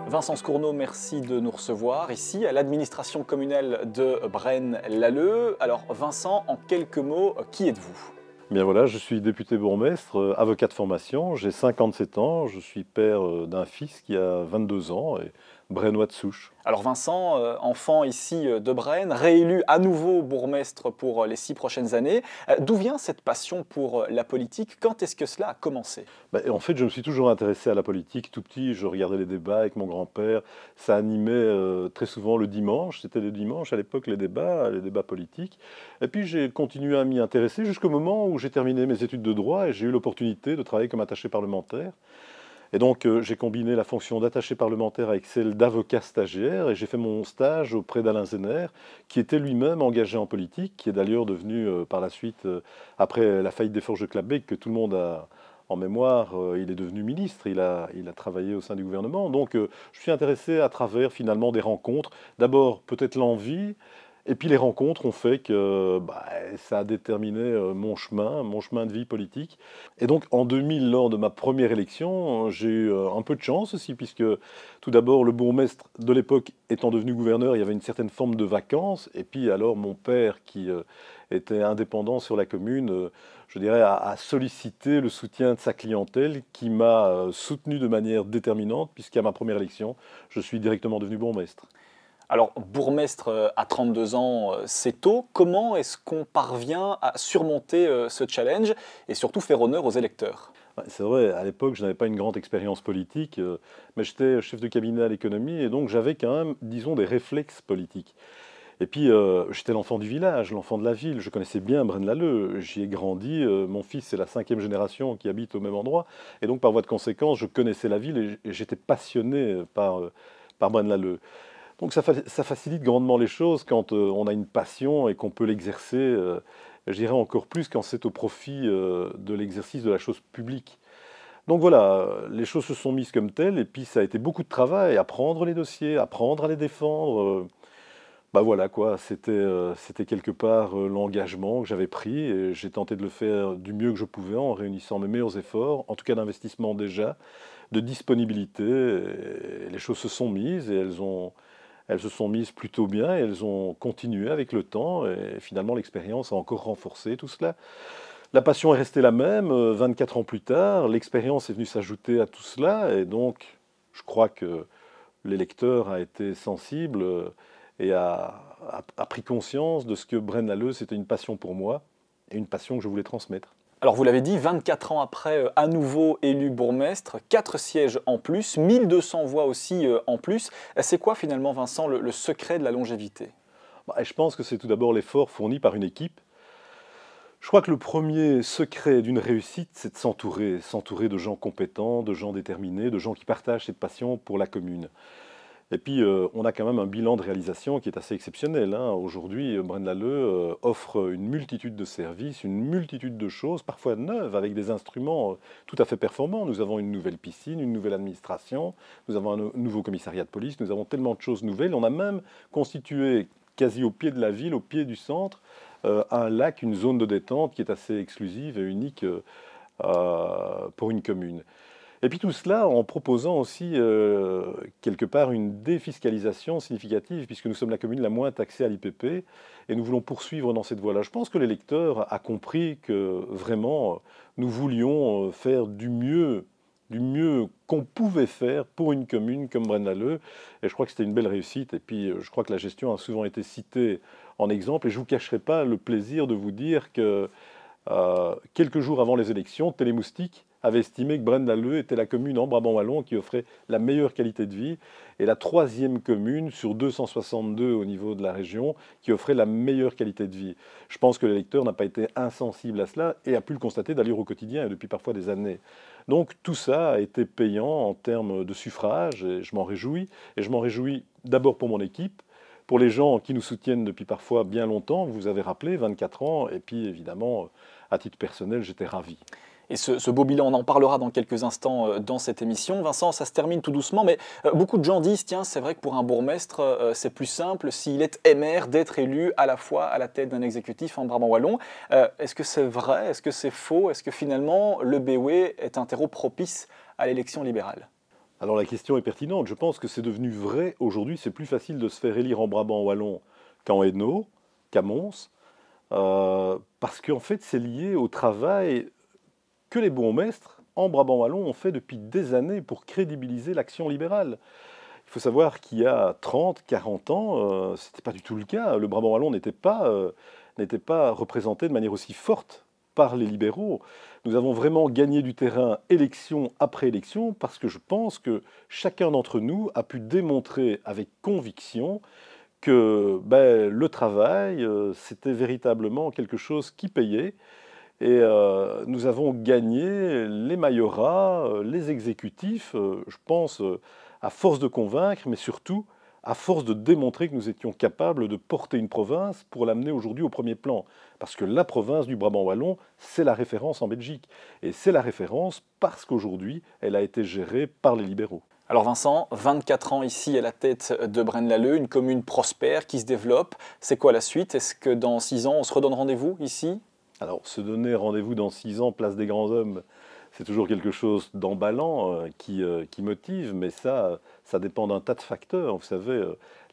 Vincent Scourneau, merci de nous recevoir ici à l'administration communale de Braine-l'Alleud. Alors Vincent, en quelques mots, qui êtes-vous? Bien voilà, je suis député bourgmestre, avocat de formation, j'ai 57 ans, je suis père d'un fils qui a 22 ans et brainois de souche. Alors Vincent, enfant ici de Braine, réélu à nouveau bourgmestre pour les 6 prochaines années. D'où vient cette passion pour la politique? Quand est-ce que cela a commencé? En fait, je me suis toujours intéressé à la politique. Tout petit, je regardais les débats avec mon grand-père. Ça animait très souvent le dimanche. C'était le dimanche à l'époque, les débats politiques. Et puis j'ai continué à m'y intéresser jusqu'au moment où j'ai terminé mes études de droit et j'ai eu l'opportunité de travailler comme attaché parlementaire. Et donc, j'ai combiné la fonction d'attaché parlementaire avec celle d'avocat stagiaire et j'ai fait mon stage auprès d'Alain Zenner, qui était lui-même engagé en politique, qui est d'ailleurs devenu par la suite, après la faillite des Forges de Clabecq, que tout le monde a en mémoire, il est devenu ministre, il a travaillé au sein du gouvernement. Donc, je suis intéressé à travers finalement des rencontres. D'abord, peut-être l'envie. Et puis les rencontres ont fait que ça a déterminé mon chemin de vie politique. Et donc en 2000, lors de ma première élection, j'ai eu un peu de chance aussi, puisque tout d'abord le bourgmestre de l'époque étant devenu gouverneur, il y avait une certaine forme de vacances. Et puis alors mon père, qui était indépendant sur la commune, je dirais, a sollicité le soutien de sa clientèle, qui m'a soutenu de manière déterminante, puisqu'à ma première élection, je suis directement devenu bourgmestre. Alors, bourgmestre à 32 ans, c'est tôt. Comment est-ce qu'on parvient à surmonter ce challenge et surtout faire honneur aux électeurs? Ouais, c'est vrai, à l'époque, je n'avais pas une grande expérience politique, mais j'étais chef de cabinet à l'économie et donc j'avais quand même, disons, des réflexes politiques. Et puis, j'étais l'enfant du village, l'enfant de la ville. Je connaissais bien Braine-l'Alleud. J'y ai grandi. Mon fils, c'est la 5e génération qui habite au même endroit. Et donc, par voie de conséquence, je connaissais la ville et j'étais passionné par Braine-l'Alleud. Donc ça facilite grandement les choses quand on a une passion et qu'on peut l'exercer, je dirais encore plus quand c'est au profit de l'exercice de la chose publique. Donc voilà, les choses se sont mises comme telles et puis ça a été beaucoup de travail, apprendre les dossiers, apprendre à les défendre. Voilà quoi, c'était quelque part l'engagement que j'avais pris et j'ai tenté de le faire du mieux que je pouvais en réunissant mes meilleurs efforts, en tout cas d'investissement déjà, de disponibilité. Et les choses se sont mises et elles se sont mises plutôt bien et elles ont continué avec le temps et finalement l'expérience a encore renforcé tout cela. La passion est restée la même, 24 ans plus tard, l'expérience est venue s'ajouter à tout cela et donc je crois que l'électeur a été sensible et a pris conscience de ce que Braine-l'Alleud c'était une passion pour moi et une passion que je voulais transmettre. Alors vous l'avez dit, 24 ans après, à nouveau élu bourgmestre, 4 sièges en plus, 1200 voix aussi en plus. C'est quoi finalement, Vincent, le secret de la longévité? Je pense que c'est tout d'abord l'effort fourni par une équipe. Je crois que le premier secret d'une réussite, c'est de s'entourer de gens compétents, de gens déterminés, de gens qui partagent cette passion pour la commune. Et puis, on a quand même un bilan de réalisation qui est assez exceptionnel, hein. Aujourd'hui, Braine-l'Alleud offre une multitude de services, une multitude de choses, parfois neuves, avec des instruments tout à fait performants. Nous avons une nouvelle piscine, une nouvelle administration, nous avons un nouveau commissariat de police, nous avons tellement de choses nouvelles. On a même constitué, quasi au pied de la ville, au pied du centre, un lac, une zone de détente qui est assez exclusive et unique pour une commune. Et puis tout cela en proposant aussi quelque part une défiscalisation significative, puisque nous sommes la commune la moins taxée à l'IPP, et nous voulons poursuivre dans cette voie-là. Je pense que l'électeur a compris que vraiment nous voulions faire du mieux qu'on pouvait faire pour une commune comme Braine-l'Alleud, et je crois que c'était une belle réussite. Et puis je crois que la gestion a souvent été citée en exemple, et je ne vous cacherai pas le plaisir de vous dire que quelques jours avant les élections, Télémoustique avait estimé que Braine-l'Alleud était la commune en Brabant-Wallon qui offrait la meilleure qualité de vie et la 3e commune sur 262 au niveau de la région qui offrait la meilleure qualité de vie. Je pense que l'électeur n'a pas été insensible à cela et a pu le constater d'ailleurs au quotidien et depuis parfois des années. Donc tout ça a été payant en termes de suffrage et je m'en réjouis. Et je m'en réjouis d'abord pour mon équipe, pour les gens qui nous soutiennent depuis parfois bien longtemps, vous avez rappelé, 24 ans, et puis évidemment, à titre personnel, j'étais ravi. Et ce beau bilan, on en parlera dans quelques instants dans cette émission. Vincent, ça se termine tout doucement, mais beaucoup de gens disent, tiens, c'est vrai que pour un bourgmestre, c'est plus simple s'il est MR d'être élu à la fois à la tête d'un exécutif en Brabant-Wallon. Est-ce que c'est vrai? Est-ce que c'est faux? Est-ce que finalement, le BOE est un terreau propice à l'élection libérale? Alors la question est pertinente. Je pense que c'est devenu vrai. Aujourd'hui, c'est plus facile de se faire élire en Brabant wallon qu'en Hainaut, qu'à Mons, parce qu'en fait, c'est lié au travail que les bourgmestres en Brabant wallon ont fait depuis des années pour crédibiliser l'action libérale. Il faut savoir qu'il y a 30, 40 ans, ce n'était pas du tout le cas. Le Brabant wallon n'était pas représenté de manière aussi forte par les libéraux. Nous avons vraiment gagné du terrain élection après élection parce que je pense que chacun d'entre nous a pu démontrer avec conviction que le travail, c'était véritablement quelque chose qui payait. Et nous avons gagné les mayorats, les exécutifs, je pense, à force de convaincre, mais surtout à force de démontrer que nous étions capables de porter une province pour l'amener aujourd'hui au premier plan. Parce que la province du Brabant wallon, c'est la référence en Belgique. Et c'est la référence parce qu'aujourd'hui, elle a été gérée par les libéraux. Alors Vincent, 24 ans ici à la tête de Braine-l'Alleud, une commune prospère qui se développe. C'est quoi la suite? Est-ce que dans 6 ans, on se redonne rendez-vous ici? Alors, se donner rendez-vous dans 6 ans, place des grands hommes, c'est toujours quelque chose d'emballant qui motive, mais ça dépend d'un tas de facteurs. Vous savez,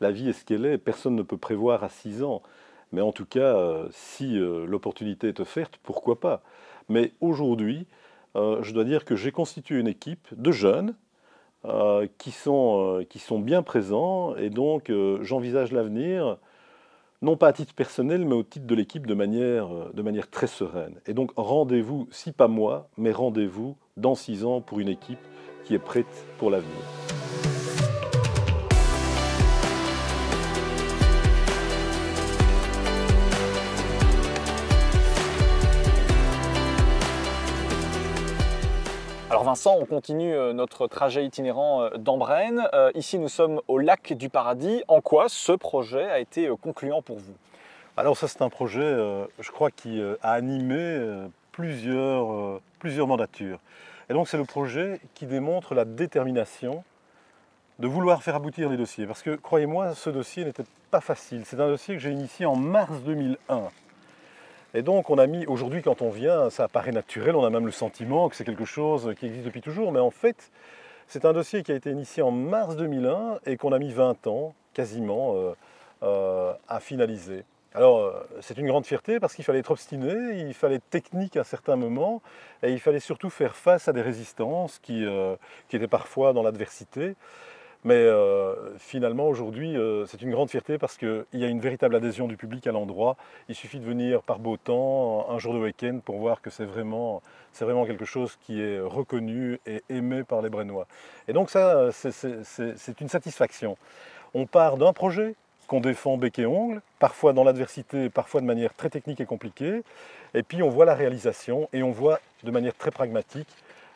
la vie est ce qu'elle est, personne ne peut prévoir à 6 ans. Mais en tout cas, si l'opportunité est offerte, pourquoi pas? Mais aujourd'hui, je dois dire que j'ai constitué une équipe de jeunes qui sont bien présents, et donc j'envisage l'avenir non pas à titre personnel, mais au titre de l'équipe de manière très sereine. Et donc rendez-vous, si pas moi, mais rendez-vous dans 6 ans pour une équipe qui est prête pour l'avenir. Alors Vincent, on continue notre trajet itinérant d'Ambraine. Ici, nous sommes au lac du Paradis. En quoi ce projet a été concluant pour vous? Alors ça, c'est un projet, je crois, qui a animé plusieurs mandatures. Et donc c'est le projet qui démontre la détermination de vouloir faire aboutir les dossiers. Parce que, croyez-moi, ce dossier n'était pas facile. C'est un dossier que j'ai initié en mars 2001. Et donc on a mis, aujourd'hui quand on vient, ça paraît naturel, on a même le sentiment que c'est quelque chose qui existe depuis toujours, mais en fait, c'est un dossier qui a été initié en mars 2001 et qu'on a mis 20 ans, quasiment, à finaliser. Alors, c'est une grande fierté parce qu'il fallait être obstiné, il fallait être technique à certains moments, et il fallait surtout faire face à des résistances qui étaient parfois dans l'adversité. Mais finalement, aujourd'hui, c'est une grande fierté parce qu'il y a une véritable adhésion du public à l'endroit. Il suffit de venir par beau temps, un jour de week-end, pour voir que c'est vraiment quelque chose qui est reconnu et aimé par les Brennois. Et donc ça, c'est une satisfaction. On part d'un projet qu'on défend bec et ongle, parfois dans l'adversité, parfois de manière très technique et compliquée, et puis on voit la réalisation et on voit de manière très pragmatique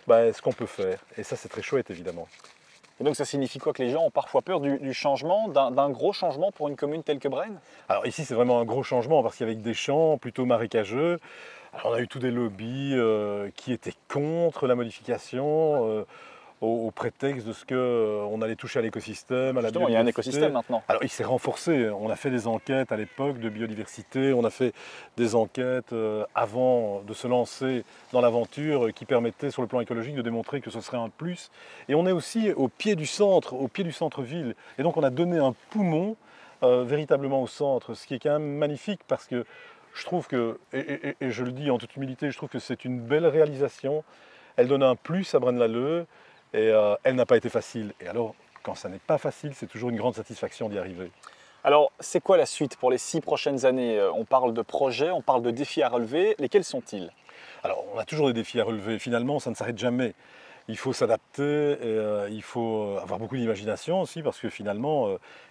ce qu'on peut faire. Et ça, c'est très chouette, évidemment. Et donc ça signifie quoi? Que les gens ont parfois peur du changement, d'un gros changement pour une commune telle que Braine? Alors ici, c'est vraiment un gros changement parce qu'avec des champs plutôt marécageux, alors on a eu tous des lobbies qui étaient contre la modification, au prétexte de ce qu'on allait toucher à l'écosystème, à la Justement, il y a un écosystème maintenant. Alors il s'est renforcé, on a fait des enquêtes à l'époque de biodiversité, on a fait des enquêtes avant de se lancer dans l'aventure qui permettaient sur le plan écologique de démontrer que ce serait un plus. Et on est aussi au pied du centre-ville. Et donc on a donné un poumon véritablement au centre, ce qui est quand même magnifique parce que je trouve que, et je le dis en toute humilité, je trouve que c'est une belle réalisation. Elle donne un plus à Braine-l'Alleud. Et elle n'a pas été facile. Et alors, quand ça n'est pas facile, c'est toujours une grande satisfaction d'y arriver. Alors, c'est quoi la suite pour les 6 prochaines années? On parle de projets, on parle de défis à relever. Lesquels sont-ils? Alors, on a toujours des défis à relever. Finalement, ça ne s'arrête jamais. Il faut s'adapter, et il faut avoir beaucoup d'imagination aussi, parce que finalement,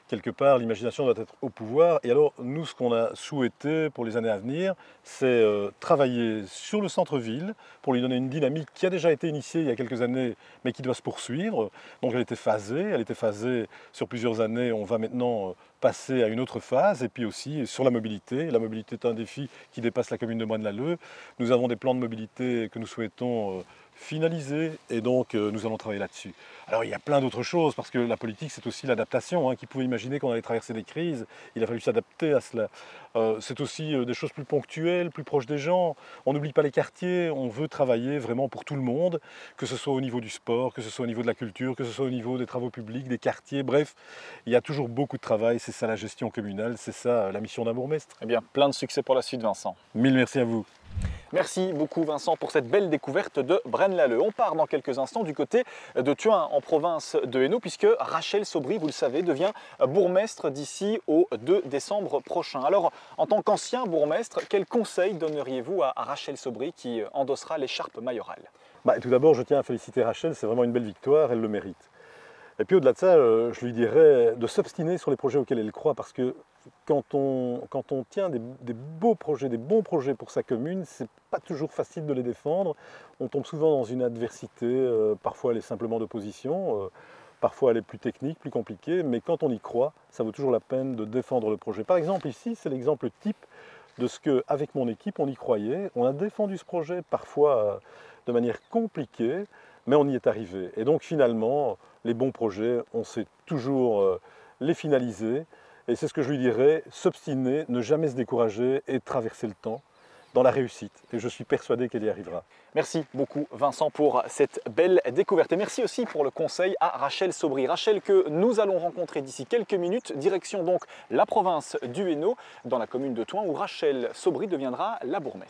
quelque part, l'imagination doit être au pouvoir. Et alors, nous, ce qu'on a souhaité pour les années à venir, c'est travailler sur le centre-ville pour lui donner une dynamique qui a déjà été initiée il y a quelques années, mais qui doit se poursuivre. Donc, elle était phasée sur plusieurs années. On va maintenant passer à une autre phase, et puis aussi sur la mobilité. La mobilité est un défi qui dépasse la commune de Braine-l'Alleud. Nous avons des plans de mobilité que nous souhaitons finalisé et donc nous allons travailler là-dessus. Alors il y a plein d'autres choses parce que la politique c'est aussi l'adaptation. Qui pouvait imaginer qu'on allait traverser des crises, il a fallu s'adapter à cela. C'est aussi des choses plus ponctuelles, plus proches des gens. On n'oublie pas les quartiers, on veut travailler vraiment pour tout le monde, que ce soit au niveau du sport, que ce soit au niveau de la culture, que ce soit au niveau des travaux publics, des quartiers, bref, il y a toujours beaucoup de travail, c'est ça la gestion communale, c'est ça la mission d'un bourgmestre. Eh bien, plein de succès pour la suite, Vincent. Mille merci à vous. Merci beaucoup Vincent pour cette belle découverte de Braine-l'Alleud. On part dans quelques instants du côté de Thuin en province de Hainaut puisque Rachel Sobry, vous le savez, devient bourgmestre d'ici au 2 décembre prochain. Alors en tant qu'ancien bourgmestre, quels conseils donneriez-vous à Rachel Sobry qui endossera l'écharpe mayorale? Tout d'abord je tiens à féliciter Rachel, c'est vraiment une belle victoire, elle le mérite. Et puis au-delà de ça, je lui dirais de s'obstiner sur les projets auxquels elle croit, parce que quand on tient des beaux projets, des bons projets pour sa commune, c'est pas toujours facile de les défendre. On tombe souvent dans une adversité, parfois elle est simplement d'opposition, parfois elle est plus technique, plus compliquée, mais quand on y croit, ça vaut toujours la peine de défendre le projet. Par exemple ici, c'est l'exemple type de ce qu'avec mon équipe, on y croyait. On a défendu ce projet parfois de manière compliquée, mais on y est arrivé. Et donc finalement, les bons projets, on sait toujours les finaliser. Et c'est ce que je lui dirais, s'obstiner, ne jamais se décourager et traverser le temps dans la réussite. Et je suis persuadé qu'elle y arrivera. Merci beaucoup Vincent pour cette belle découverte. Et merci aussi pour le conseil à Rachel Sobry. Rachel que nous allons rencontrer d'ici quelques minutes. Direction donc la province du Hainaut, dans la commune de Thuin, où Rachel Sobry deviendra la bourgmestre.